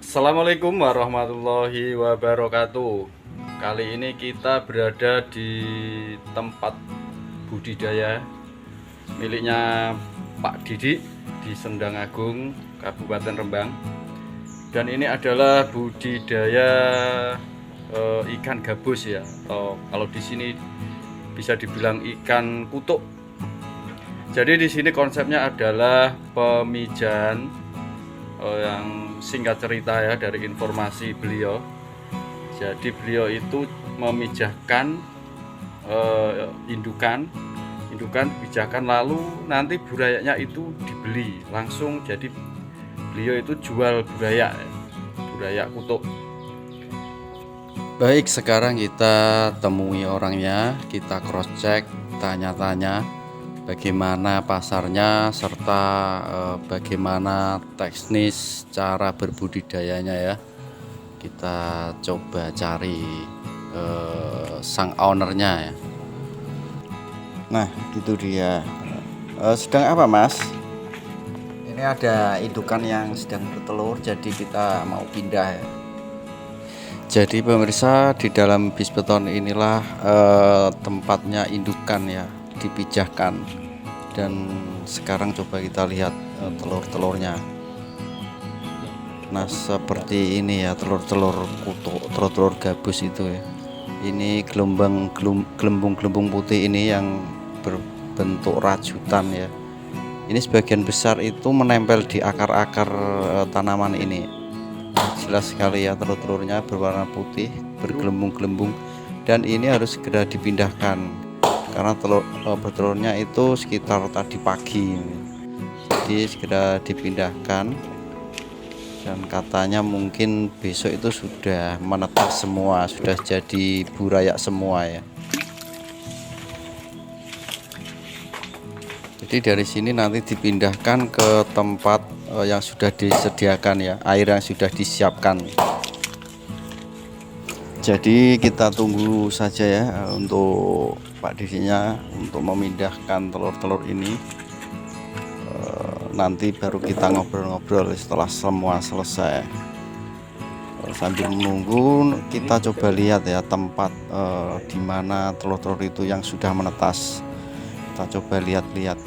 Assalamualaikum warahmatullahi wabarakatuh. Kali ini kita berada di tempat budidaya miliknya Pak Didi di Sendang Agung, Kabupaten Rembang. Dan ini adalah budidaya ikan gabus ya, atau kalau di sini bisa dibilang ikan kutuk. Jadi di sini konsepnya adalah pemijahan, yang singkat cerita ya dari informasi beliau. Jadi beliau itu memijahkan indukan dipijakan, lalu nanti burayanya itu dibeli langsung. Jadi beliau itu jual buraya kutuk. Baik, sekarang kita temui orangnya, kita cross check, tanya-tanya bagaimana pasarnya serta bagaimana teknis cara berbudidayanya ya. Kita coba cari sang ownernya ya. Nah, itu dia. Sedang apa, Mas? Ini ada indukan yang sedang bertelur, jadi kita mau pindah ya. Jadi pemirsa, di dalam bis beton inilah tempatnya indukan ya dipijahkan. Dan sekarang coba kita lihat telur-telurnya. Nah, seperti ini ya telur-telur kutuk, telur-telur gabus itu ya. Ini gelembung-gelembung putih ini yang berbentuk rajutan ya. Ini sebagian besar itu menempel di akar-akar tanaman ini. Jelas sekali ya, telur-telurnya berwarna putih, bergelembung-gelembung, dan ini harus segera dipindahkan karena bertelurnya itu sekitar tadi pagi. Jadi segera dipindahkan, dan katanya mungkin besok itu sudah menetas semua, sudah jadi burayak semua ya. Jadi dari sini nanti dipindahkan ke tempat yang sudah disediakan ya, air yang sudah disiapkan. Jadi kita tunggu saja ya untuk Pak Disinya untuk memindahkan telur-telur ini. Nanti baru kita ngobrol-ngobrol setelah semua selesai. Sambil menunggu kita coba lihat ya tempat di mana telur-telur itu yang sudah menetas. Kita coba lihat-lihat.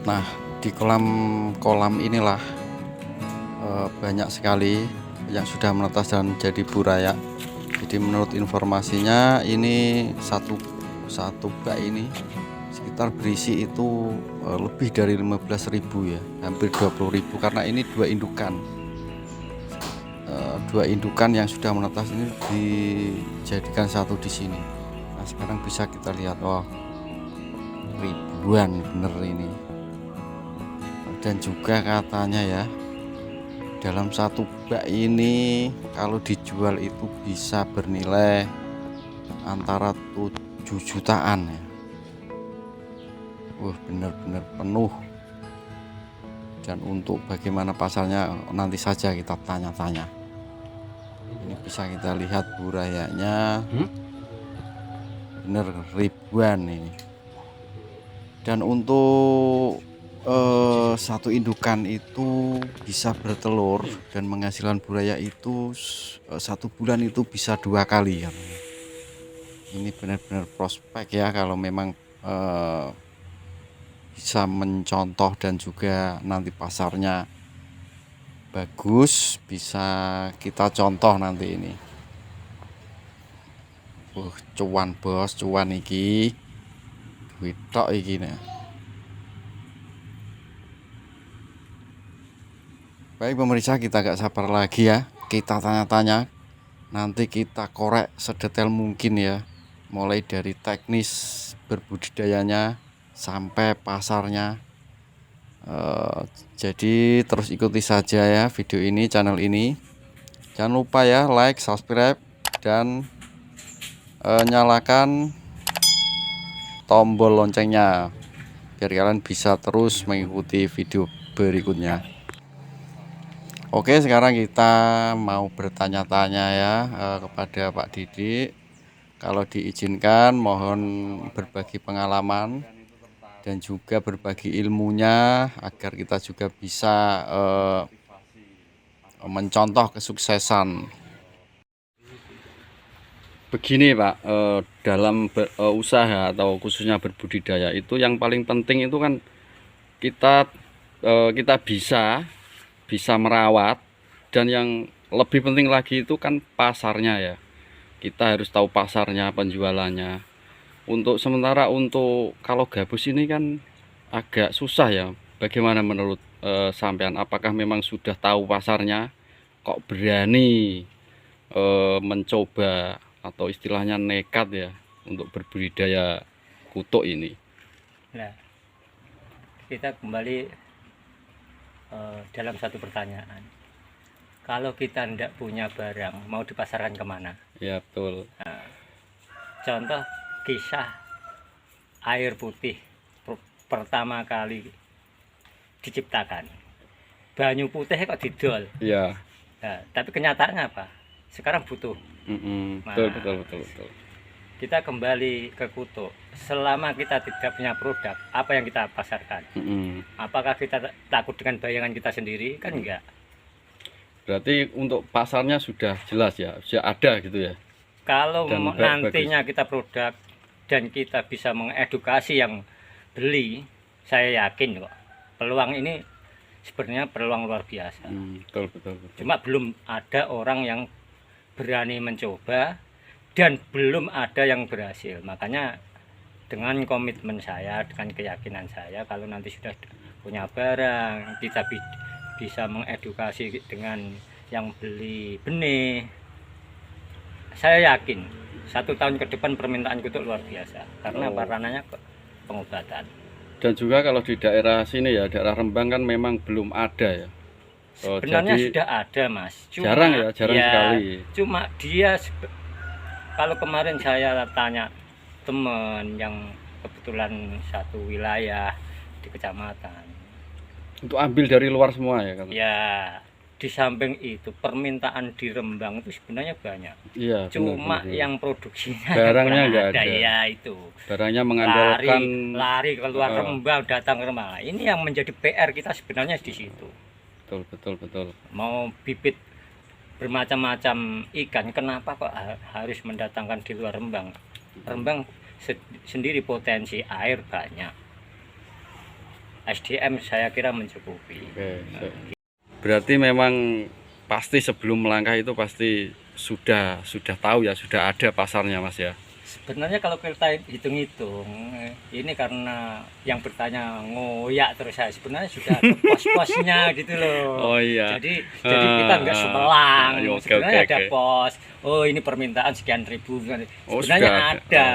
Nah, di kolam inilah banyak sekali yang sudah menetas dan jadi burayak. Jadi menurut informasinya ini satu bak ini sekitar berisi itu lebih dari 15.000 ya, hampir 20.000, karena ini dua indukan yang sudah menetas ini dijadikan satu di sini. Nah, sekarang bisa kita lihat, wah, ribuan bener ini. Dan juga katanya ya, dalam satu bak ini kalau dijual itu bisa bernilai antara 7 jutaan ya. Benar-benar penuh. Dan untuk bagaimana pasarnya nanti saja kita tanya-tanya. Ini bisa kita lihat burayanya, bener ribuan ini. Dan untuk satu indukan itu bisa bertelur dan menghasilkan buraya itu satu bulan itu bisa 2 kali ya. Ini benar-benar prospek ya kalau memang bisa mencontoh dan juga nanti pasarnya bagus, bisa kita contoh nanti ini. Cuan bos, cuan iki, duit tok iki nih. Baik pemirsa, kita gak sabar lagi ya, kita tanya-tanya, nanti kita korek sedetail mungkin ya, mulai dari teknis berbudidayanya sampai pasarnya. Jadi terus ikuti saja ya video ini, channel ini. Jangan lupa ya like, subscribe, dan nyalakan tombol loncengnya biar kalian bisa terus mengikuti video berikutnya. Oke, sekarang kita mau bertanya-tanya ya kepada Pak Didi. Kalau diizinkan, mohon berbagi pengalaman dan juga berbagi ilmunya agar kita juga bisa mencontoh kesuksesan. Begini Pak, dalam usaha atau khususnya berbudidaya itu yang paling penting itu kan kita kita bisa merawat, dan yang lebih penting lagi itu kan pasarnya ya. Kita harus tahu pasarnya, penjualannya. Untuk sementara untuk kalau gabus ini kan agak susah ya. Bagaimana menurut sampean? Apakah memang sudah tahu pasarnya? Kok berani mencoba atau istilahnya nekat ya untuk berbudidaya kutuk ini? Nah, kita kembali dalam satu pertanyaan. Kalau kita tidak punya barang, mau dipasarkan kemana? Ya betul. Contoh kisah air putih pertama kali diciptakan. Banyu putih kok didol. Ya. Nah, tapi kenyataannya apa? Sekarang butuh. Betul. Kita kembali ke kutuk. Selama kita tidak punya produk, apa yang kita pasarkan? Apakah kita takut dengan bayangan kita sendiri? Kan enggak. Berarti untuk pasarnya sudah jelas ya, sudah ada gitu ya. Kalau Dan nantinya kita produk dan kita bisa mengedukasi yang beli, saya yakin kok peluang ini sebenarnya peluang luar biasa. Betul. Cuma belum ada orang yang berani mencoba dan belum ada yang berhasil. Makanya dengan komitmen saya, dengan keyakinan saya, kalau nanti sudah punya barang, kita bisa mengedukasi dengan yang beli benih, saya yakin 1 tahun ke depan permintaan kutuk luar biasa karena ranahnya pengobatan. Dan juga kalau di daerah sini ya, daerah Rembang kan memang belum ada ya. Sebenarnya sudah ada Mas, jarang sekali. Cuma dia kalau kemarin saya tanya teman yang kebetulan satu wilayah di kecamatan, untuk ambil dari luar semua ya kan? Ya, di samping itu permintaan di Rembang itu sebenarnya banyak. Iya. Cuma benar. Yang produksinya barangnya nggak ada. Ya itu. Barangnya mengandalkan lari keluar Rembang, datang ke Rembang. Ini yang menjadi PR kita sebenarnya di situ. Betul. Mau bibit bermacam-macam ikan, kenapa kok harus mendatangkan di luar Rembang? Rembang sendiri potensi air banyak. SDM saya kira mencukupi. Berarti memang pasti sebelum melangkah itu pasti sudah tahu ya, sudah ada pasarnya Mas ya. Sebenarnya kalau kita hitung-hitung, ini karena yang bertanya ngoyak terus saya sebenarnya sudah ada pos-posnya gitu loh. Oh iya. Jadi kita nggak sumelang. Sebenarnya ada pos. Oh ini permintaan sekian ribu. Oh, sebenarnya ada,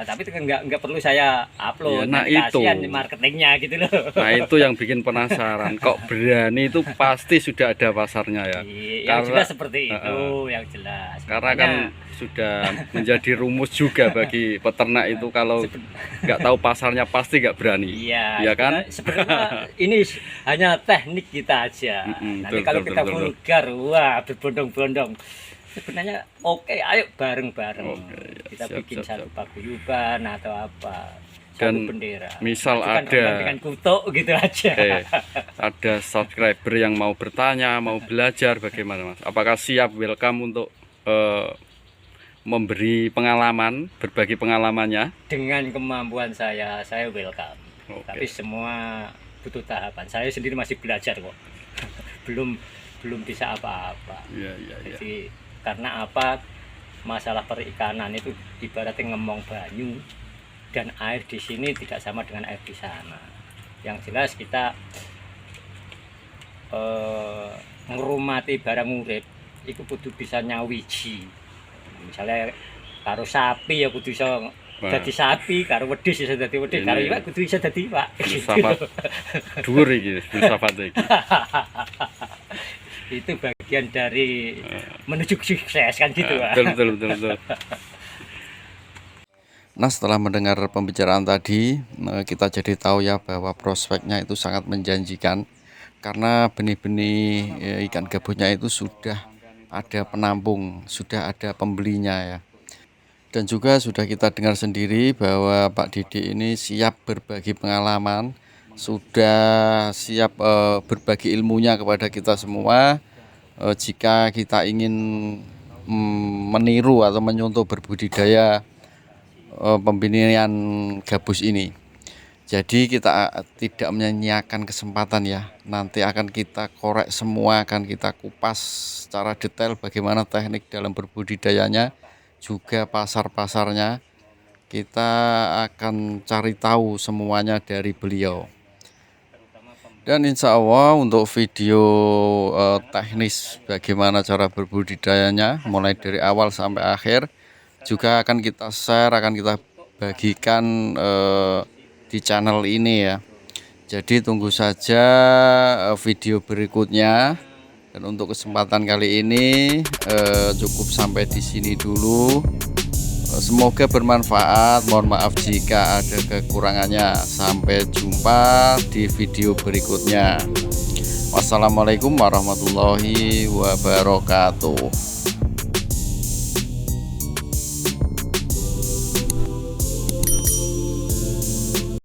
tapi nggak perlu saya upload. Ya, nah itu marketingnya gitu loh. Nah itu yang bikin penasaran. Kok berani itu pasti sudah ada pasarnya ya. Yang jelas seperti itu, yang jelas. Karena kan sudah menjadi rumus juga bagi peternak itu, kalau nggak tahu pasarnya pasti nggak berani. Iya kan? Sebenarnya ini hanya teknik kita aja. Nanti kalau kita vulgar, wah berbondong-bondong. Sebenarnya oke, ayo bareng-bareng kita bikin satu paguyuban atau apa, dan bendera. Misal ada dengan kutuk gitu aja. Ada subscriber yang mau bertanya, mau belajar, bagaimana Mas? Apakah siap, welcome untuk memberi pengalaman, berbagi pengalamannya? Dengan kemampuan saya welcome. Tapi semua butuh tahapan. Saya sendiri masih belajar kok. belum bisa apa-apa. Jadi karena apa? Masalah perikanan itu ibaratnya ngemong banyu, dan air di sini tidak sama dengan air di sana. Yang jelas kita ngrumati barang urip itu kudu bisa nyawiji. Misalnya karo sapi ya kudu bisa dadi sapi, karo wedhus bisa dadi wedhus, karo iwak kudu bisa dadi iwak. Filsafat dhuwur iki, filsafat iki. Itu bagian dari menuju sukses kan gitu. Betul. Nah, setelah mendengar pembicaraan tadi, kita jadi tahu ya bahwa prospeknya itu sangat menjanjikan, karena benih-benih ikan gabusnya itu sudah ada penampung, sudah ada pembelinya ya. Dan juga sudah kita dengar sendiri bahwa Pak Didi ini siap berbagi pengalaman, sudah siap berbagi ilmunya kepada kita semua, jika kita ingin meniru atau menyontoh berbudidaya pembinian gabus ini. Jadi kita tidak menyanyiakan kesempatan ya. Nanti akan kita korek semua, akan kita kupas secara detail bagaimana teknik dalam berbudidayanya, juga pasar-pasarnya. Kita akan cari tahu semuanya dari beliau. Dan insya Allah untuk video teknis bagaimana cara berbudidayanya mulai dari awal sampai akhir juga akan kita share, akan kita bagikan di channel ini ya. Jadi tunggu saja video berikutnya. Dan untuk kesempatan kali ini cukup sampai di sini dulu. Semoga bermanfaat. Mohon maaf jika ada kekurangannya. Sampai jumpa di video berikutnya. Wassalamualaikum warahmatullahi wabarakatuh.